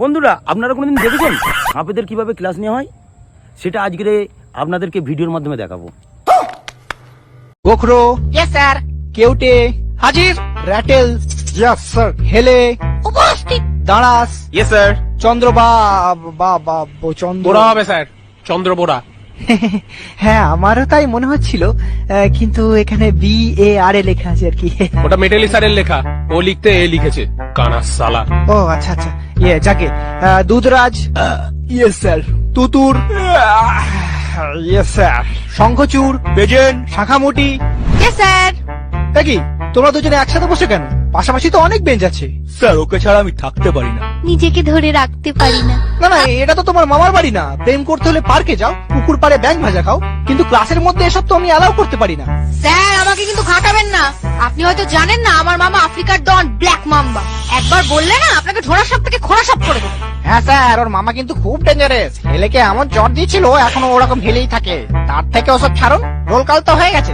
বন্ধুরা, আপনারা কোনোদিন দেখেছেন সাপেদের কিভাবে ক্লাস নেওয়া হয়? সেটা আজকে আপনাদেরকে ভিডিওর মাধ্যমে দেখাবো। গোখরো, ইয়েস স্যার। কেউটে, হাজির। Ratel, yes sir. হেলে, উপস্থিত। দাঁড়াস, ইয়েস স্যার। চন্দ্র চন্দ্র বোরা হবে স্যার, চন্দ্র বোরা। হ্যাঁ, আমারও তাই মনে হচ্ছিল, কিন্তু এখানে BAR লেখা আছে আর কি। ওটা মেটালি স্যারের লেখা, ও লিখতে এ লিখেছে, কানা সালা। ও আচ্ছা আচ্ছা, যাকে দুধরাজ, ইয়েস স্যার। তুতুর, ইয়েস স্যার। শঙ্খচূড়, বেজেন, শাখামুটি। Yes sir. কি তোমরা দুজনে একসাথে বসে কেন? পাশাপাশি তো অনেক বেঞ্চ আছে। স্যার, ওকে ছাড়া আমি থাকতে পারি না। নিজেকে ধরে রাখতে পারি না। না না, এটা তো তোমার মামার বাড়ি না। প্রেম করতে হলে পার্কে যাও, পুকুর পাড়ে ব্যাঙ ভাজা খাও, কিন্তু ক্লাসের মধ্যে এসব তো আমি অ্যালাউ করতে পারি না। স্যার, আমাকে কিন্তু ঘাটাবেন না। আপনি হয়তো জানেন না, আমার মামা আফ্রিকার ডন ব্ল্যাক মাম্বা। একবার বললে না, আপনাকে ঝোড়া সাপ থেকে খোড়া সাপ করে দেবো। হ্যাঁ স্যার, ওর মামা কিন্তু খুব ডেঞ্জারাস। হেলেকে এমন জ্বর দিয়েছিল, এখনো ওরকম হেলেই থাকে। তার থেকে ওসব ছাড়ুন, রোল কাল তো হয়ে গেছে।